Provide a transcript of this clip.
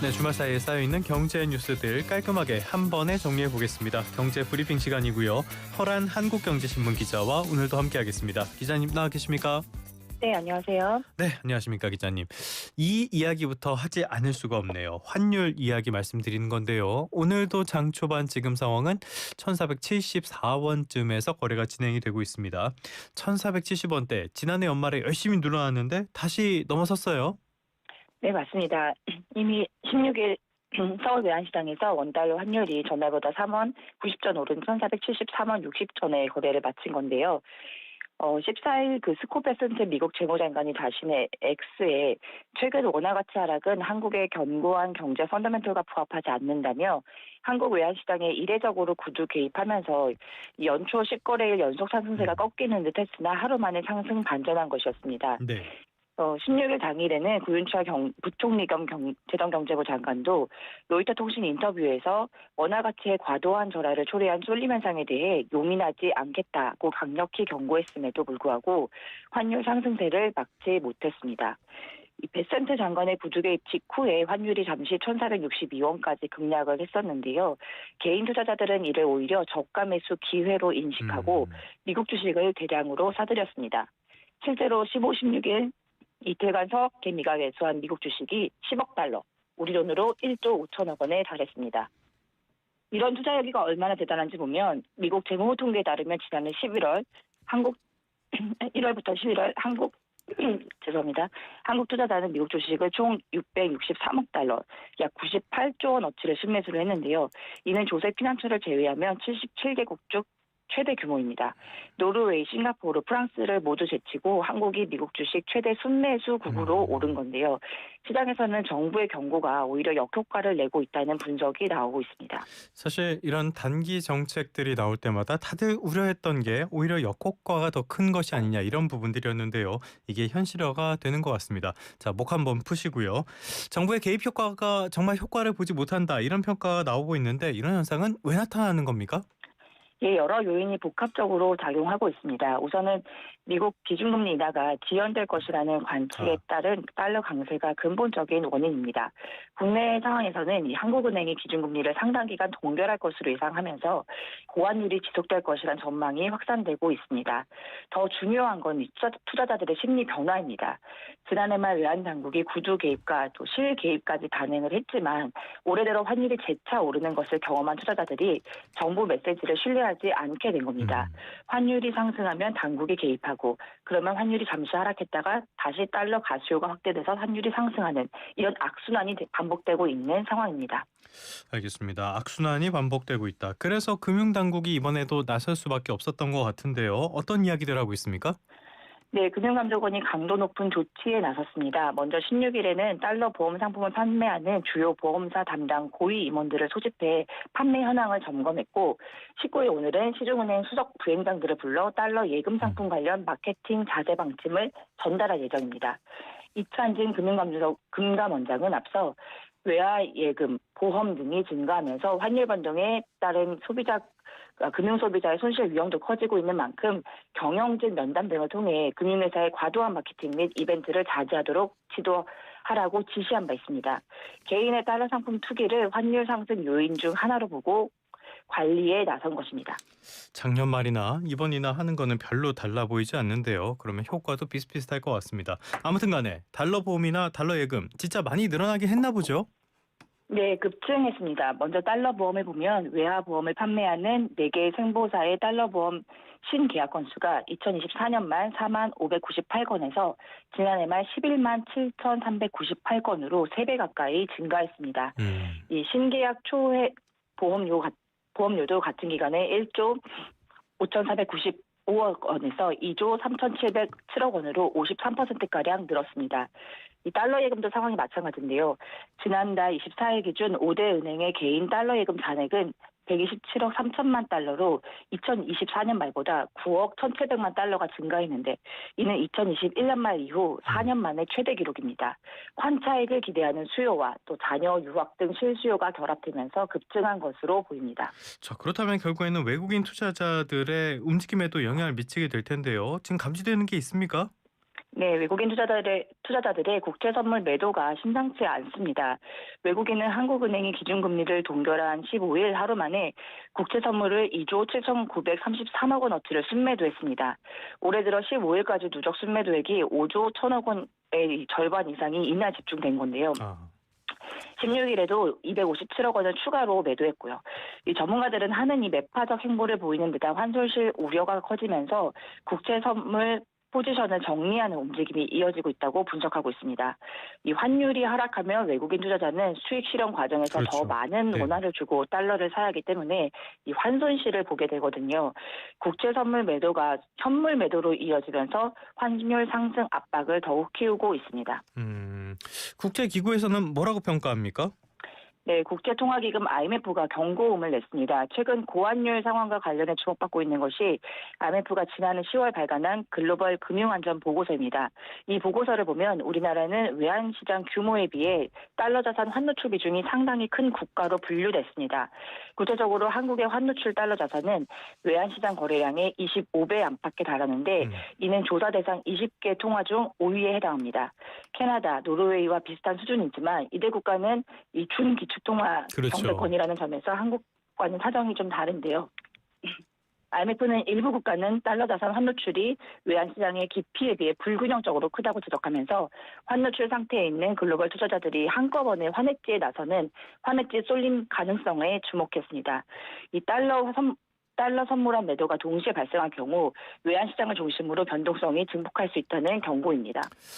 네, 주말 사이에 쌓여있는 경제 뉴스들 깔끔하게 한 번에 정리해 보겠습니다. 경제 브리핑 시간이고요. 허란 한국경제신문 기자와 오늘도 함께하겠습니다. 기자님 나와 계십니까? 네, 안녕하세요. 네, 안녕하십니까 기자님. 이 이야기부터 하지 않을 수가 없네요. 환율 이야기 말씀드리는 건데요. 오늘도 장 초반 지금 상황은 1474원쯤에서 거래가 진행이 되고 있습니다. 1470원대 지난해 연말에 열심히 늘어났는데 다시 넘어섰어요. 네, 맞습니다. 이미 16일 서울 외환시장에서 원달러 환율이 전날보다 3원 90전 오른 1473원 60전에 거래를 마친 건데요. 14일 그 스콧 베센트 미국 재무장관이 자신의 X에 최근 원화 가치 하락은 한국의 견고한 경제 펀더멘털과 부합하지 않는다며 한국 외환시장에 이례적으로 구두 개입하면서 연초 10거래일 연속 상승세가 꺾이는 듯했으나 하루 만에 상승 반전한 것이었습니다. 네. 16일 당일에는 구윤철 부총리 겸 재정경제부 장관도 로이터 통신 인터뷰에서 원화 가치의 과도한 절하를 초래한 쏠림 현상에 대해 용인하지 않겠다고 강력히 경고했음에도 불구하고 환율 상승세를 막지 못했습니다. 이 베센트 장관의 구두 개입 직후에 환율이 잠시 1462원까지 급락을 했었는데요. 개인 투자자들은 이를 오히려 저가 매수 기회로 인식하고 미국 주식을 대량으로 사들였습니다. 실제로 15, 16일 이틀간 서럽게 미가 매수한 미국 주식이 10억 달러, 우리 돈으로 1조 5천억 원에 달했습니다. 이런 투자 열기가 얼마나 대단한지 보면 미국 재무부 통계에 따르면 지난해 11월 1월부터 11월 한국 투자자는 미국 주식을 총 663억 달러, 약 98조 원어치를 순매수를 했는데요. 이는 조세 피난처를 제외하면 77개국 중 최대 규모입니다. 노르웨이, 싱가포르, 프랑스를 모두 제치고 한국이 미국 주식 최대 순매수국으로 오른 건데요. 시장에서는 정부의 경고가 오히려 역효과를 내고 있다는 분석이 나오고 있습니다. 사실 이런 단기 정책들이 나올 때마다 다들 우려했던 게 오히려 역효과가 더 큰 것이 아니냐 이런 부분들이었는데요. 이게 현실화가 되는 것 같습니다. 자, 목 한번 푸시고요. 정부의 개입 효과가 정말 효과를 보지 못한다 이런 평가가 나오고 있는데 이런 현상은 왜 나타나는 겁니까? 예, 여러 요인이 복합적으로 작용하고 있습니다. 우선은 미국 기준금리 인하가 지연될 것이라는 관측에 따른 달러 강세가 근본적인 원인입니다. 국내 상황에서는 이 한국은행이 기준금리를 상당 기간 동결할 것으로 예상하면서 고환율이 지속될 것이라는 전망이 확산되고 있습니다. 더 중요한 건 투자자들의 심리 변화입니다. 지난해 말 외환당국이 구두 개입과 또 실 개입까지 단행을 했지만 올해 들어 환율이 재차 오르는 것을 경험한 투자자들이 정부 메시지를 신뢰하지 않게 된 겁니다. 환율이 상승하면 당국이 개입하고 그러면 환율이 잠시 하락했다가 다시 달러 가수요가 확대돼서 환율이 상승하는 이런 악순환이 반복되고 있는 상황입니다. 알겠습니다. 악순환이 반복되고 있다. 그래서 금융당국이 이번에도 나설 수밖에 없었던 것 같은데요. 어떤 이야기들 하고 있습니까? 네, 금융감독원이 강도 높은 조치에 나섰습니다. 먼저 16일에는 달러 보험 상품을 판매하는 주요 보험사 담당 고위 임원들을 소집해 판매 현황을 점검했고 19일 오늘은 시중은행 수석 부행장들을 불러 달러 예금 상품 관련 마케팅 자세 방침을 전달할 예정입니다. 이찬진 금감원장은 앞서 외화 예금, 보험 등이 증가하면서 환율 변동에 따른 금융소비자의 손실 위험도 커지고 있는 만큼 경영진 면담 등을 통해 금융회사의 과도한 마케팅 및 이벤트를 자제하도록 지도하라고 지시한 바 있습니다. 개인의 달러 상품 투기를 환율 상승 요인 중 하나로 보고 관리에 나선 것입니다. 작년 말이나 이번이나 하는 거는 별로 달라 보이지 않는데요. 그러면 효과도 비슷비슷할 것 같습니다. 아무튼 간에 달러 보험이나 달러 예금 진짜 많이 늘어나긴 했나 보죠? 네, 급증했습니다. 먼저 달러 보험을 보면 외화 보험을 판매하는 4개의 생보사의 달러 보험 신계약 건수가 2024년 말 4만 598건에서 지난해 말 11만 7,398건으로 3배 가까이 증가했습니다. 이 신계약 초회 보험료도 같은 기간에 1조 5,495억 원에서 2조 3,707억 원으로 53%가량 늘었습니다. 이 달러 예금도 상황이 마찬가지인데요. 지난달 24일 기준 5대 은행의 개인 달러 예금 잔액은 127억 3천만 달러로 2024년 말보다 9억 1,700만 달러가 증가했는데 이는 2021년 말 이후 4년 만에 최대 기록입니다. 환차익을 기대하는 수요와 또 자녀 유학 등 실수요가 결합되면서 급증한 것으로 보입니다. 자, 그렇다면 결국에는 외국인 투자자들의 움직임에도 영향을 미치게 될 텐데요. 지금 감지되는 게 있습니까? 네, 외국인 투자자들의 국채 선물 매도가 심상치 않습니다. 외국인은 한국은행이 기준금리를 동결한 15일 하루 만에 국채 선물을 2조 7,933억 원어치를 순매도했습니다. 올해 들어 15일까지 누적 순매도액이 5조 1천억 원의 절반 이상이 이날 집중된 건데요. 아. 16일에도 257억 원을 추가로 매도했고요. 이 전문가들은 하는 이 매파적 행보를 보이는 듯한 환손실 우려가 커지면서 국채 선물 포지션을 정리하는 움직임이 이어지고 있다고 분석하고 있습니다. 이 환율이 하락하면 외국인 투자자는 수익 실현 과정에서 더 그렇죠. 많은 네. 원화를 주고 달러를 사야 하기 때문에 이 환손실을 보게 되거든요. 국채 선물 매도가 현물 매도로 이어지면서 환율 상승 압박을 더욱 키우고 있습니다. 국제기구에서는 뭐라고 평가합니까? 네, 국제통화기금 IMF가 경고음을 냈습니다. 최근 고환율 상황과 관련해 주목받고 있는 것이 IMF가 지난해 10월 발간한 글로벌 금융안전 보고서입니다. 이 보고서를 보면 우리나라는 외환시장 규모에 비해 달러 자산 환노출 비중이 상당히 큰 국가로 분류됐습니다. 구체적으로 한국의 환노출 달러 자산은 외환시장 거래량의 25배 안팎에 달하는데 이는 조사 대상 20개 통화 중 5위에 해당합니다. 캐나다, 노르웨이와 비슷한 수준이지만 이들 국가는 이 준기축통화 그렇죠. 정책권이라는 점에서 한국과는 사정이 좀 다른데요. IMF는 일부 국가는 달러 자산 환노출이 외환시장의 깊이에 비해 불균형적으로 크다고 지적하면서 환노출 상태에 있는 글로벌 투자자들이 한꺼번에 환해지에 나서는 환해지 쏠림 가능성에 주목했습니다. 이 달러 선물한 매도가 동시에 발생한 경우 외환시장을 중심으로 변동성이 증폭할 수 있다는 경고입니다.